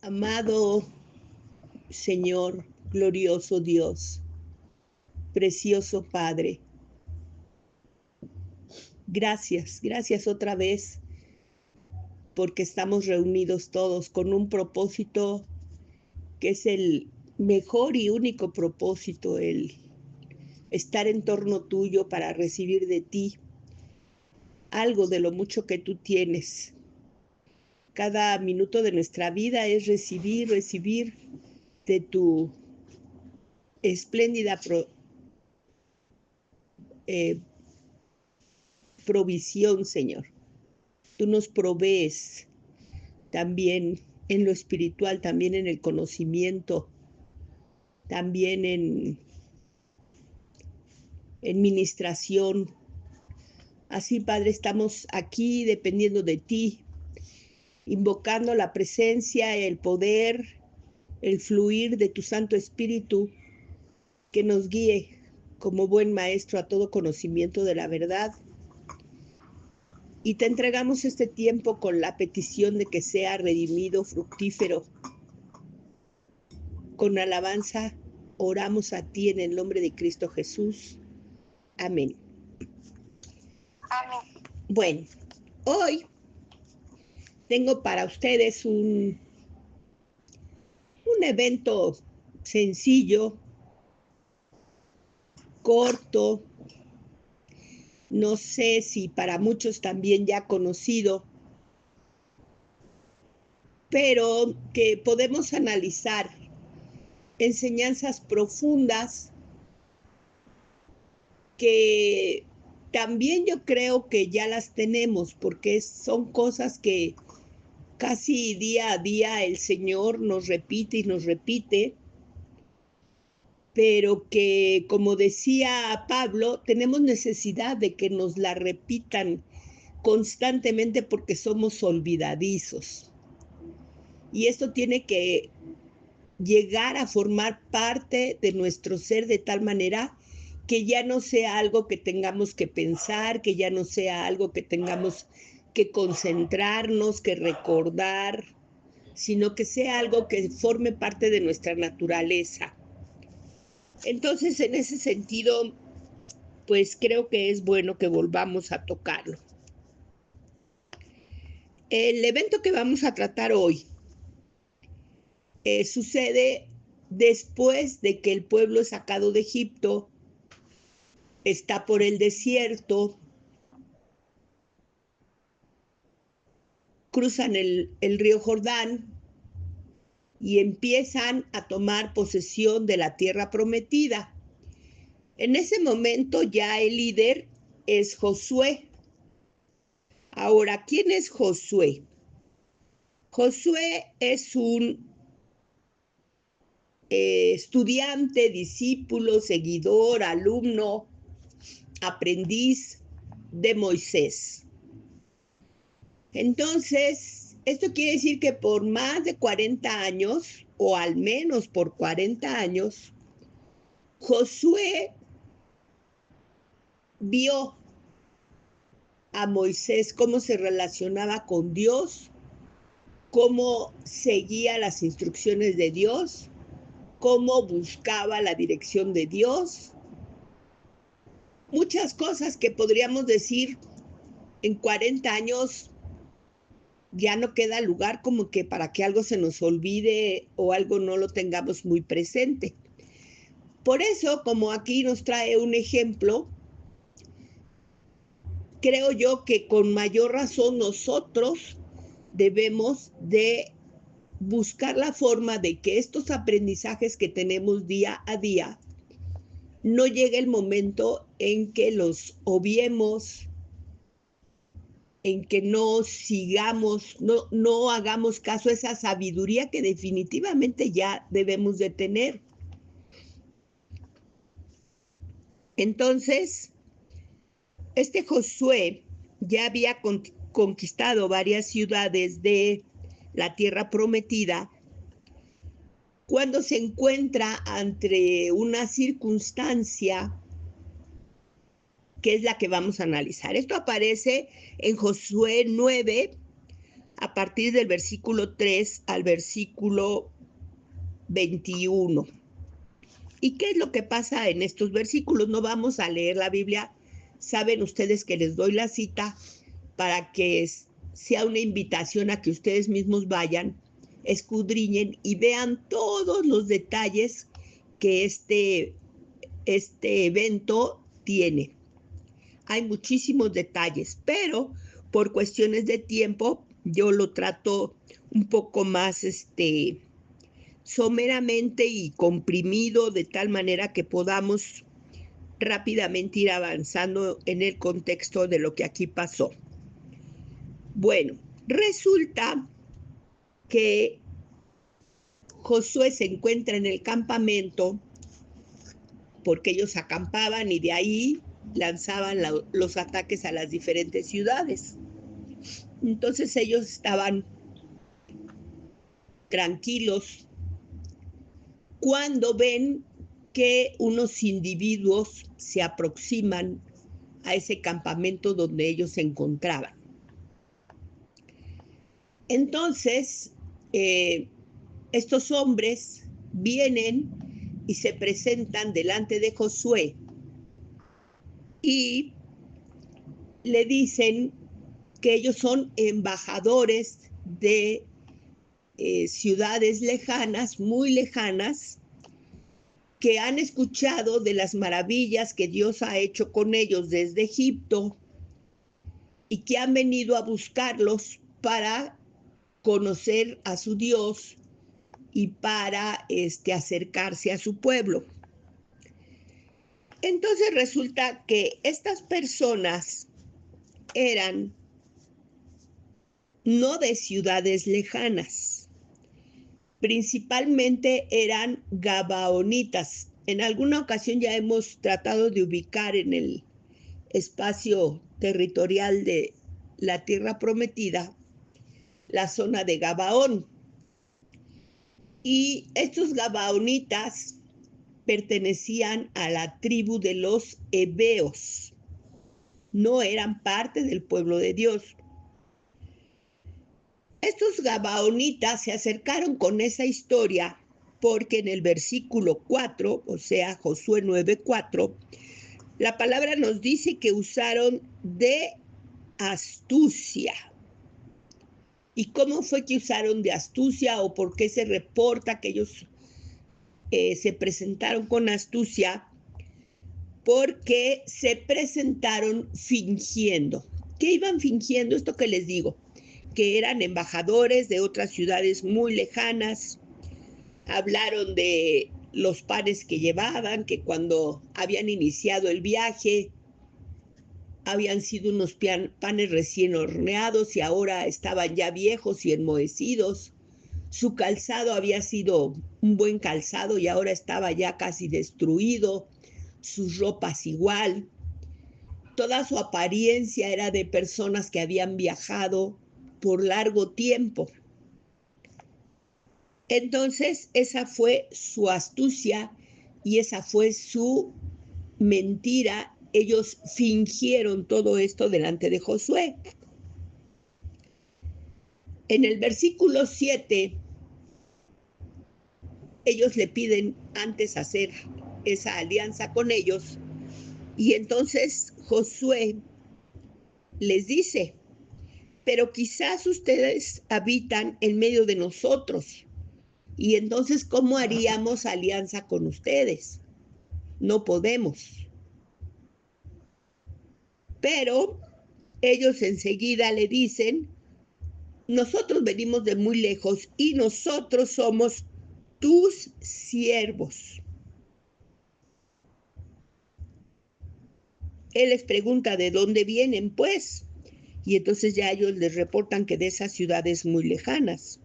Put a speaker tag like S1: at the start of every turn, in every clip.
S1: Amado Señor, glorioso Dios, precioso Padre, gracias otra vez porque estamos reunidos todos con un propósito que es el mejor y único propósito, el estar en torno tuyo para recibir de ti algo de lo mucho que tú tienes. Cada minuto de nuestra vida es recibir de tu espléndida provisión, Señor. Tú nos provees también en lo espiritual, también en el conocimiento, también en ministración. Así, Padre, estamos aquí dependiendo de ti, invocando la presencia, el poder, el fluir de tu Santo Espíritu que nos guíe como buen maestro a todo conocimiento de la verdad. Y te entregamos este tiempo con la petición de que sea redimido, fructífero. Con alabanza oramos a ti en el nombre de Cristo Jesús. Amén.
S2: Amén.
S1: Bueno, hoy tengo para ustedes un evento sencillo, corto, no sé si para muchos también ya conocido, pero que podemos analizar enseñanzas profundas que también yo creo que ya las tenemos, porque son cosas que casi día a día el Señor nos repite y nos repite, pero que, como decía Pablo, tenemos necesidad de que nos la repitan constantemente porque somos olvidadizos. Y esto tiene que llegar a formar parte de nuestro ser de tal manera que ya no sea algo que tengamos que pensar, que ya no sea algo que tengamos que concentrarnos, que recordar, sino que sea algo que forme parte de nuestra naturaleza. Entonces, en ese sentido, pues creo que es bueno que volvamos a tocarlo. El evento que vamos a tratar hoy sucede después de que el pueblo es sacado de Egipto, está por el desierto, cruzan el río Jordán y empiezan a tomar posesión de la tierra prometida. En ese momento ya el líder es Josué. Ahora, ¿quién es Josué? Josué es un estudiante, discípulo, seguidor, alumno, aprendiz de Moisés. Entonces, esto quiere decir que por más de 40 años, o al menos por 40 años, Josué vio a Moisés cómo se relacionaba con Dios, cómo seguía las instrucciones de Dios, cómo buscaba la dirección de Dios. Muchas cosas que podríamos decir en 40 años ya no queda lugar como que para que algo se nos olvide o algo no lo tengamos muy presente. Por eso, como aquí nos trae un ejemplo, creo yo que con mayor razón nosotros debemos de buscar la forma de que estos aprendizajes que tenemos día a día no llegue el momento en que los obviemos, en que no sigamos, no hagamos caso a esa sabiduría que definitivamente ya debemos de tener. Entonces, este Josué ya había conquistado varias ciudades de la tierra prometida cuando se encuentra ante una circunstancia que es la que vamos a analizar. Esto aparece en Josué 9, a partir del versículo 3 al versículo 21. ¿Y qué es lo que pasa en estos versículos? No vamos a leer la Biblia. Saben ustedes que les doy la cita para que sea una invitación a que ustedes mismos vayan, escudriñen y vean todos los detalles que este evento tiene. Hay muchísimos detalles, pero por cuestiones de tiempo yo lo trato un poco más someramente y comprimido, de tal manera que podamos rápidamente ir avanzando en el contexto de lo que aquí pasó. Bueno, resulta que Josué se encuentra en el campamento porque ellos acampaban y de ahí lanzaban los ataques a las diferentes ciudades. Entonces ellos estaban tranquilos cuando ven que unos individuos se aproximan a ese campamento donde ellos se encontraban. Entonces, estos hombres vienen y se presentan delante de Josué y le dicen que ellos son embajadores de ciudades lejanas, muy lejanas, que han escuchado de las maravillas que Dios ha hecho con ellos desde Egipto y que han venido a buscarlos para conocer a su Dios y para acercarse a su pueblo. Entonces resulta que estas personas eran no de ciudades lejanas, principalmente eran gabaonitas. En alguna ocasión ya hemos tratado de ubicar en el espacio territorial de la tierra prometida la zona de Gabaón. Y estos gabaonitas pertenecían a la tribu de los heveos, no eran parte del pueblo de Dios. Estos gabaonitas se acercaron con esa historia porque en el versículo 4, o sea, Josué 9:4, la palabra nos dice que usaron de astucia. ¿Y cómo fue que usaron de astucia o por qué se reporta que ellos se presentaron con astucia? Porque se presentaron fingiendo. ¿Qué iban fingiendo? Esto que les digo, que eran embajadores de otras ciudades muy lejanas. Hablaron de los panes que llevaban, que cuando habían iniciado el viaje habían sido unos panes recién horneados y ahora estaban ya viejos y enmohecidos. Su calzado había sido un buen calzado y ahora estaba ya casi destruido. Sus ropas igual. Toda su apariencia era de personas que habían viajado por largo tiempo. Entonces, esa fue su astucia y esa fue su mentira. Ellos fingieron todo esto delante de Josué. En el versículo 7, ellos le piden antes hacer esa alianza con ellos. Y entonces Josué les dice, pero quizás ustedes habitan en medio de nosotros. Y entonces, ¿cómo haríamos alianza con ustedes? No podemos. Pero ellos enseguida le dicen, nosotros venimos de muy lejos y nosotros somos tus siervos. Él les pregunta de dónde vienen, pues. Y entonces ya ellos les reportan que de esas ciudades muy lejanas.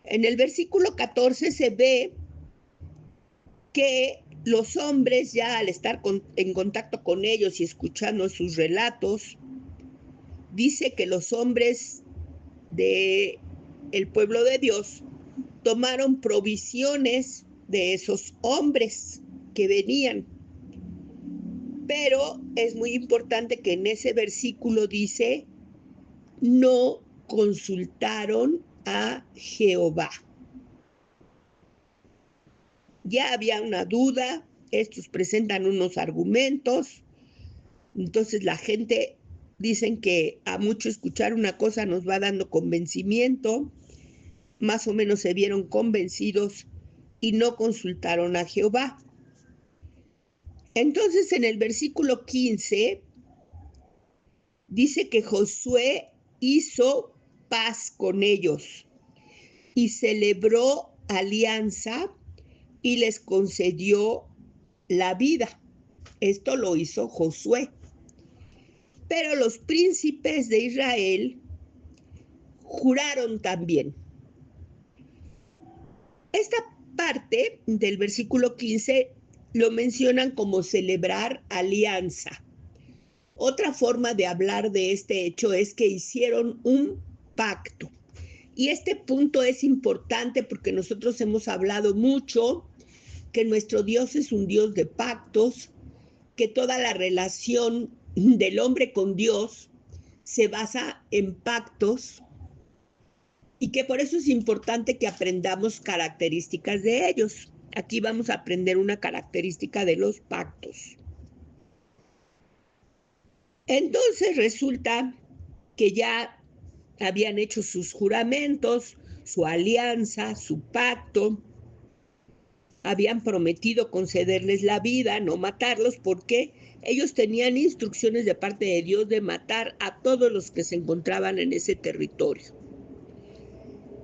S1: En el versículo 14 se ve que los hombres ya al estar en contacto con ellos y escuchando sus relatos, dice que los hombres del pueblo de Dios tomaron provisiones de esos hombres que venían. Pero es muy importante que en ese versículo dice, no consultaron a Jehová. Ya había una duda, estos presentan unos argumentos, entonces la gente dicen que a mucho escuchar una cosa nos va dando convencimiento, más o menos se vieron convencidos y no consultaron a Jehová. Entonces en el versículo 15 dice que Josué hizo paz con ellos y celebró alianza y les concedió la vida. Esto lo hizo Josué. Pero los príncipes de Israel juraron también. Esta parte del versículo 15 lo mencionan como celebrar alianza. Otra forma de hablar de este hecho es que hicieron un pacto. Y este punto es importante porque nosotros hemos hablado mucho que nuestro Dios es un Dios de pactos, que toda la relación del hombre con Dios se basa en pactos y que por eso es importante que aprendamos características de ellos. Aquí vamos a aprender una característica de los pactos. Entonces resulta que ya habían hecho sus juramentos, su alianza, su pacto, habían prometido concederles la vida, no matarlos, porque ellos tenían instrucciones de parte de Dios de matar a todos los que se encontraban en ese territorio.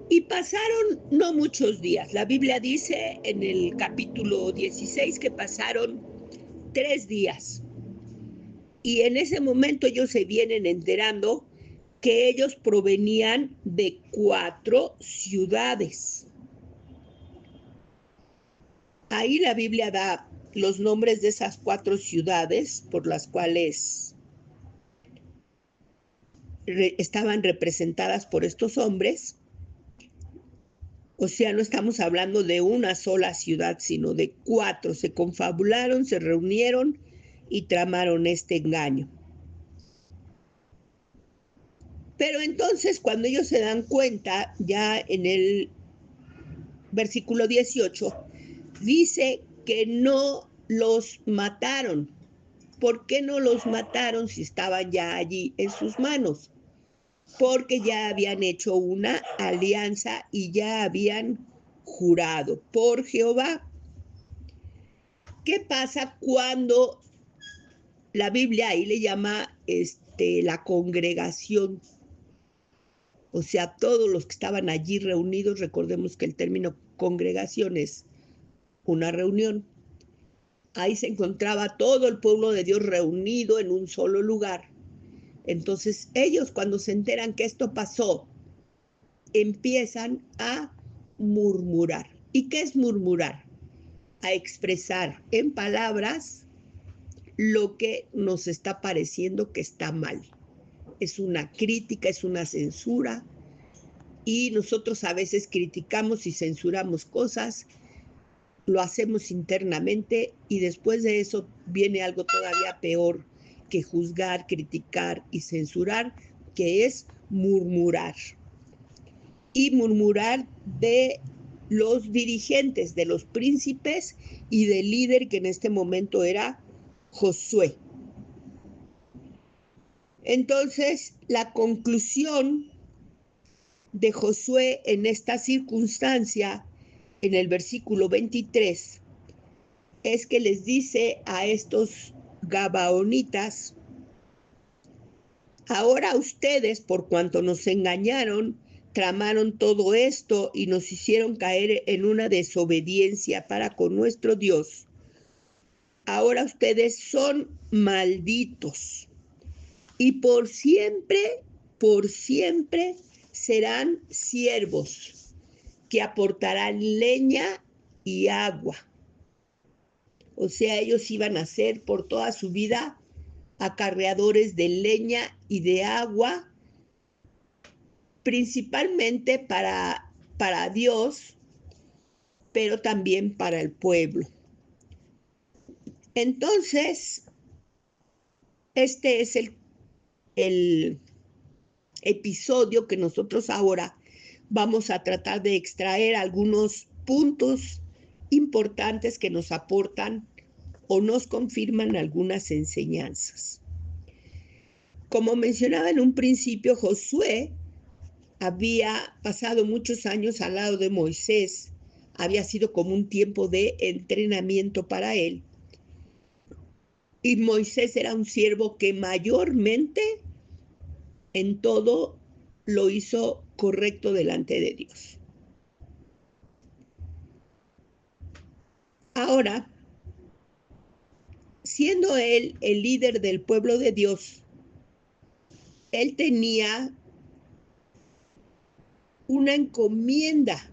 S1: Y pasaron no muchos días. La Biblia dice en el capítulo 16 que pasaron 3 días. Y en ese momento ellos se vienen enterando que ellos provenían de 4 ciudades. Ahí la Biblia da los nombres de esas 4 ciudades por las cuales estaban representadas por estos hombres. O sea, no estamos hablando de una sola ciudad, sino de 4. Se confabularon, se reunieron y tramaron este engaño. Pero entonces, cuando ellos se dan cuenta, ya en el versículo 18, dice que no los mataron. ¿Por qué no los mataron si estaban ya allí en sus manos? Porque ya habían hecho una alianza y ya habían jurado por Jehová. ¿Qué pasa cuando la Biblia ahí le llama la congregación? O sea, todos los que estaban allí reunidos, recordemos que el término congregación es una reunión. Ahí se encontraba todo el pueblo de Dios reunido en un solo lugar. Entonces ellos, cuando se enteran que esto pasó, empiezan a murmurar. ¿Y qué es murmurar? A expresar en palabras lo que nos está pareciendo que está mal. Es una crítica, es una censura, y nosotros a veces criticamos y censuramos cosas, lo hacemos internamente y después de eso viene algo todavía peor que juzgar, criticar y censurar, que es murmurar. Y murmurar de los dirigentes, de los príncipes y del líder que en este momento era Josué. Entonces, la conclusión de Josué en esta circunstancia, en el versículo 23, es que les dice a estos gabaonitas: ahora ustedes, por cuanto nos engañaron, tramaron todo esto y nos hicieron caer en una desobediencia para con nuestro Dios. Ahora ustedes son malditos y por siempre serán siervos que aportarán leña y agua. O sea, ellos iban a ser por toda su vida acarreadores de leña y de agua, principalmente para Dios, pero también para el pueblo. Entonces, este es episodio que nosotros ahora vamos a tratar de extraer algunos puntos importantes que nos aportan o nos confirman algunas enseñanzas. Como mencionaba en un principio, Josué había pasado muchos años al lado de Moisés, había sido como un tiempo de entrenamiento para él. Y Moisés era un siervo que mayormente en todo lo hizo correcto delante de Dios. Ahora, siendo él el líder del pueblo de Dios, él tenía una encomienda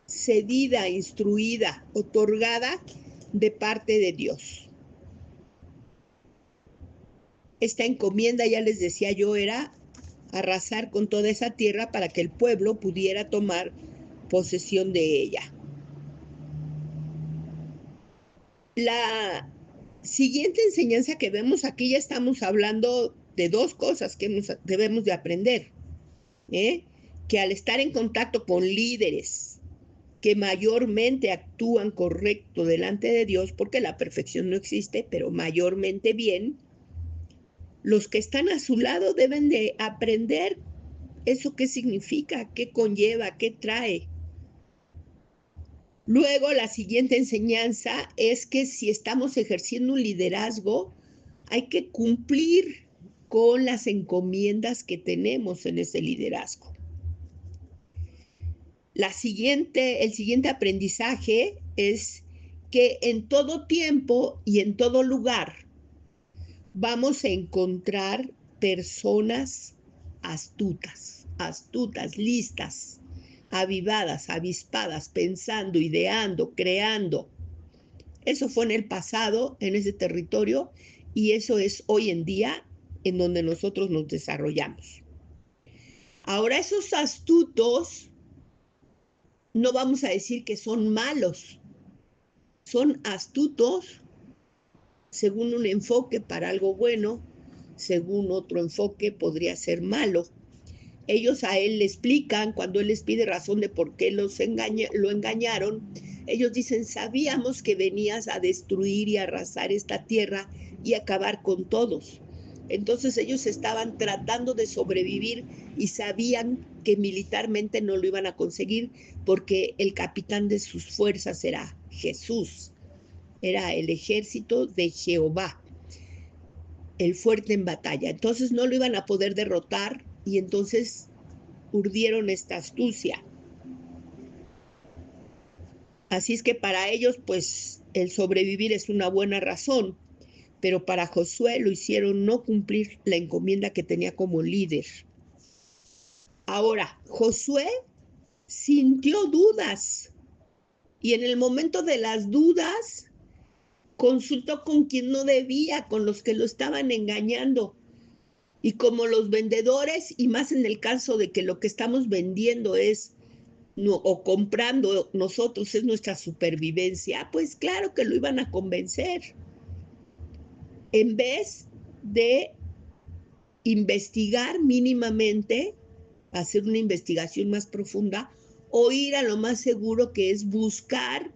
S1: cedida, instruida, otorgada de parte de Dios. Esta encomienda, ya les decía yo, era arrasar con toda esa tierra para que el pueblo pudiera tomar posesión de ella. La siguiente enseñanza que vemos aquí, ya estamos hablando de dos cosas que debemos de aprender, que al estar en contacto con líderes que mayormente actúan correcto delante de Dios, porque la perfección no existe, pero mayormente bien, los que están a su lado deben de aprender eso qué significa, qué conlleva, qué trae. Luego, la siguiente enseñanza es que si estamos ejerciendo un liderazgo, hay que cumplir con las encomiendas que tenemos en ese liderazgo. El siguiente aprendizaje es que en todo tiempo y en todo lugar vamos a encontrar personas astutas, listas, avivadas, avispadas, pensando, ideando, creando. Eso fue en el pasado, en ese territorio, y eso es hoy en día en donde nosotros nos desarrollamos. Ahora, esos astutos, no vamos a decir que son malos, son astutos según un enfoque para algo bueno, según otro enfoque podría ser malo. Ellos a él le explican, cuando él les pide razón de por qué lo engañaron, ellos dicen, sabíamos que venías a destruir y arrasar esta tierra y acabar con todos. Entonces ellos estaban tratando de sobrevivir y sabían que militarmente no lo iban a conseguir porque el capitán de sus fuerzas era Jesús, era el ejército de Jehová, el fuerte en batalla. Entonces no lo iban a poder derrotar y entonces urdieron esta astucia. Así es que para ellos, pues, el sobrevivir es una buena razón, pero para Josué lo hicieron no cumplir la encomienda que tenía como líder. Ahora, Josué sintió dudas y en el momento de las dudas consultó con quien no debía, con los que lo estaban engañando. Y como los vendedores, y más en el caso de que lo que estamos vendiendo es o comprando nosotros es nuestra supervivencia, pues claro que lo iban a convencer. En vez de investigar mínimamente, hacer una investigación más profunda, o ir a lo más seguro, que es buscar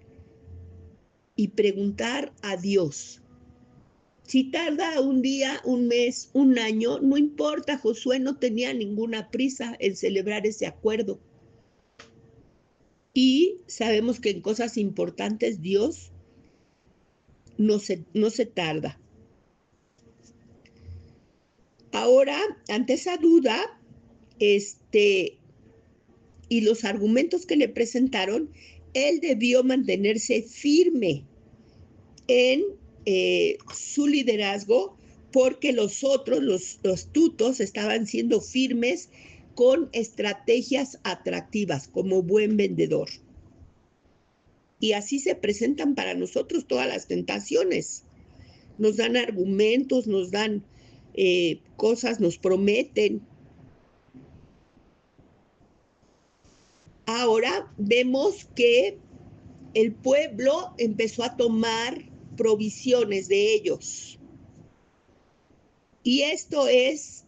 S1: y preguntar a Dios. Si tarda un día, un mes, un año, no importa, Josué no tenía ninguna prisa en celebrar ese acuerdo. Y sabemos que en cosas importantes Dios no se tarda. Ahora, ante esa duda, y los argumentos que le presentaron, él debió mantenerse firme en su liderazgo, porque los otros, los astutos, estaban siendo firmes con estrategias atractivas, como buen vendedor. Y así se presentan para nosotros todas las tentaciones. Nos dan argumentos, nos dan cosas, nos prometen. Ahora vemos que el pueblo empezó a tomar provisiones de ellos. Y esto es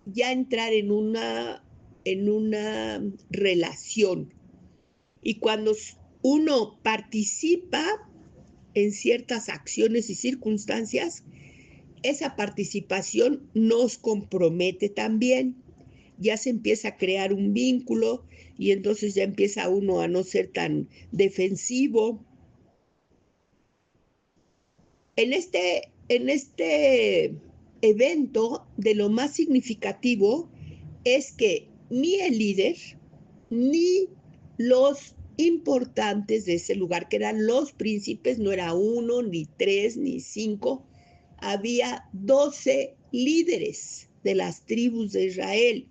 S1: ya entrar en una relación. Y cuando uno participa en ciertas acciones y circunstancias, esa participación nos compromete también. Ya se empieza a crear un vínculo y entonces ya empieza uno a no ser tan defensivo. En este evento, de lo más significativo es que ni el líder ni los importantes de ese lugar, que eran los príncipes, no era uno, ni tres, ni cinco, había 12 líderes de las tribus de Israel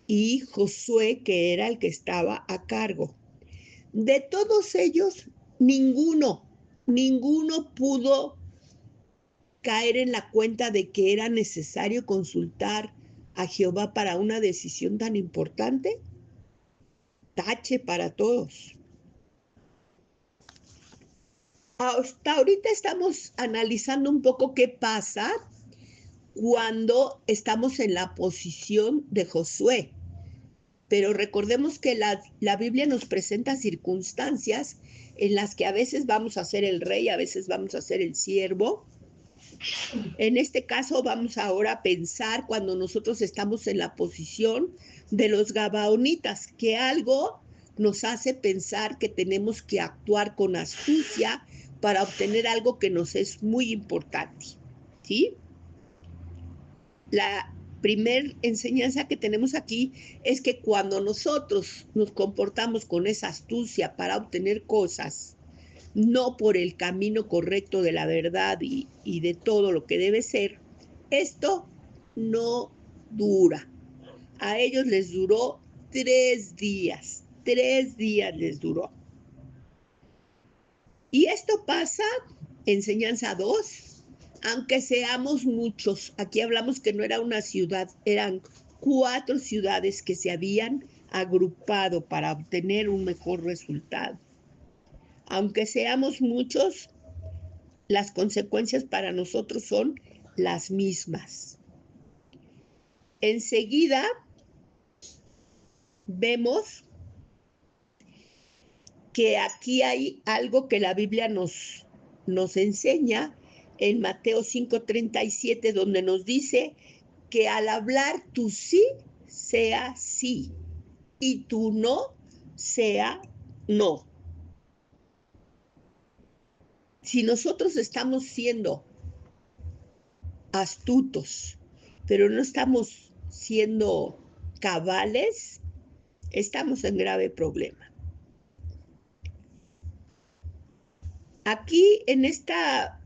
S1: y Josué, que era el que estaba a cargo. De todos ellos, ninguno pudo caer en la cuenta de que era necesario consultar a Jehová para una decisión tan importante. Tache para todos. Hasta ahorita estamos analizando un poco qué pasa cuando estamos en la posición de Josué. Pero recordemos que la Biblia nos presenta circunstancias en las que a veces vamos a ser el rey, a veces vamos a ser el siervo. En este caso vamos ahora a pensar cuando nosotros estamos en la posición de los gabaonitas, que algo nos hace pensar que tenemos que actuar con astucia para obtener algo que nos es muy importante, ¿sí? La primer enseñanza que tenemos aquí es que cuando nosotros nos comportamos con esa astucia para obtener cosas, no por el camino correcto de la verdad y de todo lo que debe ser, esto no dura. A ellos les duró 3 días. 3 días les duró. Y esto pasa, enseñanza 2, aunque seamos muchos. Aquí hablamos que no era una ciudad, eran 4 ciudades que se habían agrupado para obtener un mejor resultado. Aunque seamos muchos, las consecuencias para nosotros son las mismas. Enseguida vemos que aquí hay algo que la Biblia nos enseña en Mateo 5:37, donde nos dice que al hablar tu sí sea sí y tu no sea no. Si nosotros estamos siendo astutos, pero no estamos siendo cabales, estamos en grave problema. Aquí en esta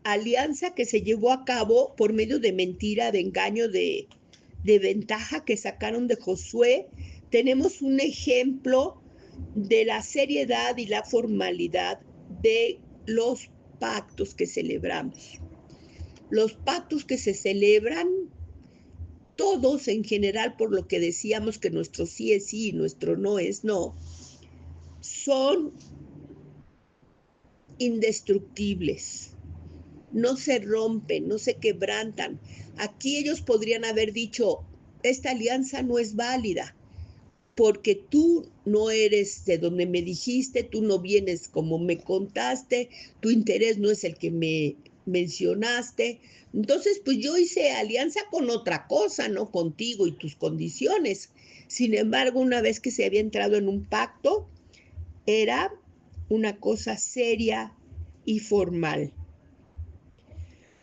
S1: alianza que se llevó a cabo por medio de mentira, de engaño, de ventaja que sacaron de Josué, tenemos un ejemplo de la seriedad y la formalidad de los pactos que celebramos. Los pactos que se celebran, todos en general, por lo que decíamos que nuestro sí es sí y nuestro no es no, son indestructibles. No se rompen, no se quebrantan. Aquí ellos podrían haber dicho, esta alianza no es válida, porque tú no eres de donde me dijiste, tú no vienes como me contaste, tu interés no es el que me mencionaste. Entonces, pues yo hice alianza con otra cosa, no contigo y tus condiciones. Sin embargo, una vez que se había entrado en un pacto, era una cosa seria y formal.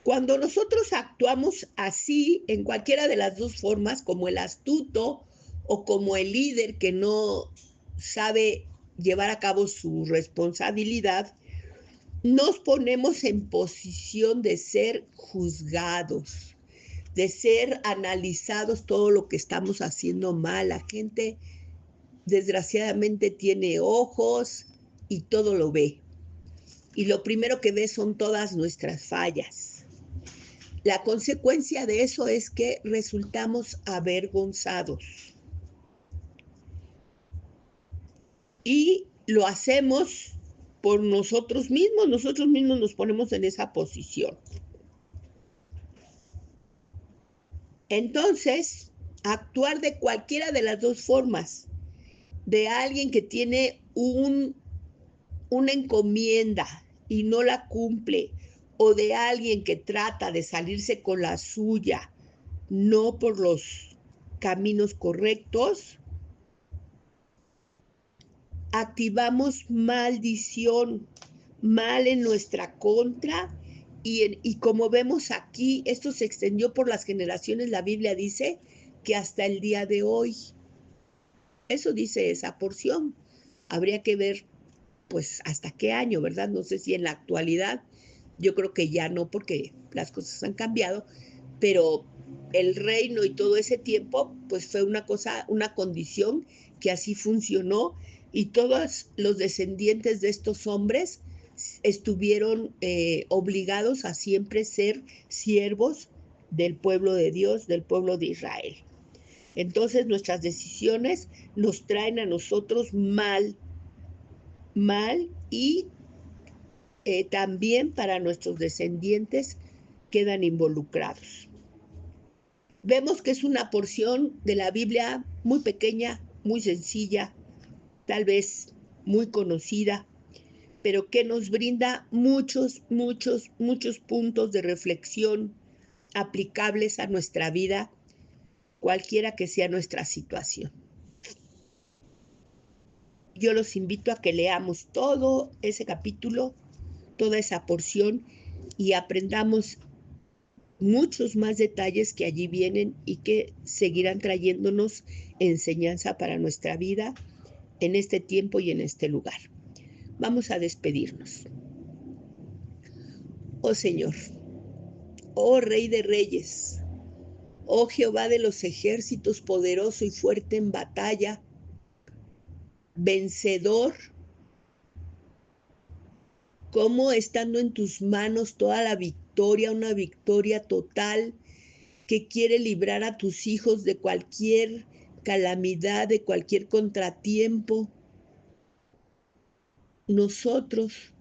S1: Cuando nosotros actuamos así, en cualquiera de las dos formas, como el astuto o como el líder que no sabe llevar a cabo su responsabilidad, nos ponemos en posición de ser juzgados, de ser analizados todo lo que estamos haciendo mal. La gente, desgraciadamente, tiene ojos y todo lo ve. Y lo primero que ve son todas nuestras fallas. La consecuencia de eso es que resultamos avergonzados. Y lo hacemos por nosotros mismos nos ponemos en esa posición. Entonces, actuar de cualquiera de las dos formas, de alguien que tiene una encomienda y no la cumple, o de alguien que trata de salirse con la suya, no por los caminos correctos, activamos maldición, mal en nuestra contra, y como vemos aquí, esto se extendió por las generaciones, la Biblia dice que hasta el día de hoy. Eso dice esa porción. Habría que ver, pues, hasta qué año, ¿verdad? No sé si en la actualidad, yo creo que ya no, porque las cosas han cambiado, pero el reino y todo ese tiempo, pues fue una cosa, una condición que así funcionó, y todos los descendientes de estos hombres estuvieron obligados a siempre ser siervos del pueblo de Dios, del pueblo de Israel. Entonces nuestras decisiones nos traen a nosotros mal, y también para nuestros descendientes quedan involucrados. Vemos que es una porción de la Biblia muy pequeña, muy sencilla, tal vez muy conocida, pero que nos brinda muchos puntos de reflexión aplicables a nuestra vida, cualquiera que sea nuestra situación. Yo los invito a que leamos todo ese capítulo, toda esa porción, y aprendamos muchos más detalles que allí vienen y que seguirán trayéndonos enseñanza para nuestra vida en este tiempo y en este lugar. Vamos a despedirnos. Oh Señor, oh Rey de Reyes, oh Jehová de los ejércitos, poderoso y fuerte en batalla, vencedor, como estando en tus manos toda la victoria, una victoria total que quiere librar a tus hijos de cualquier calamidad, de cualquier contratiempo. Nosotros,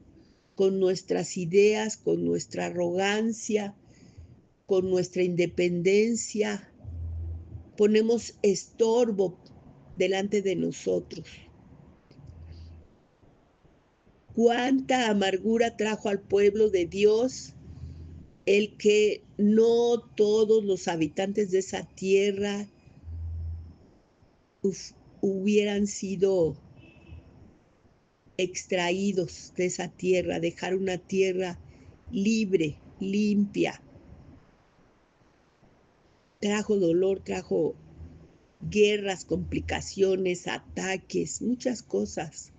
S1: con nuestras ideas, con nuestra arrogancia, con nuestra independencia, ponemos estorbo delante de nosotros. Cuánta amargura trajo al pueblo de Dios el que no todos los habitantes de esa tierra hubieran sido extraídos de esa tierra, dejar una tierra libre, limpia. Trajo dolor, trajo guerras, complicaciones, ataques, muchas cosas.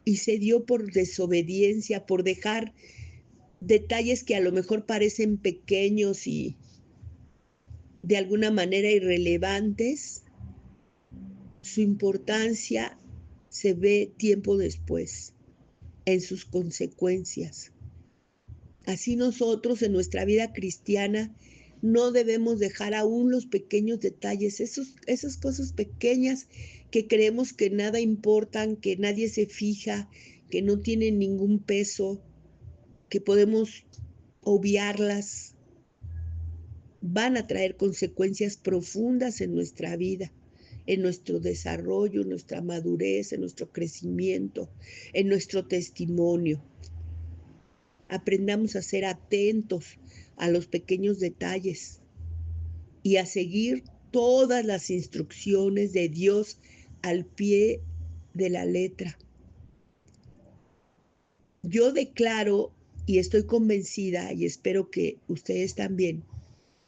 S1: Y se dio por desobediencia, por dejar detalles que a lo mejor parecen pequeños y de alguna manera irrelevantes. Su importancia se ve tiempo después, en sus consecuencias. Así nosotros en nuestra vida cristiana no debemos dejar aún los pequeños detalles, esas cosas pequeñas que creemos que nada importan, que nadie se fija, que no tienen ningún peso, que podemos obviarlas, van a traer consecuencias profundas en nuestra vida, en nuestro desarrollo, en nuestra madurez, en nuestro crecimiento, en nuestro testimonio. Aprendamos a ser atentos a los pequeños detalles y a seguir todas las instrucciones de Dios al pie de la letra. Yo declaro y estoy convencida, y espero que ustedes también,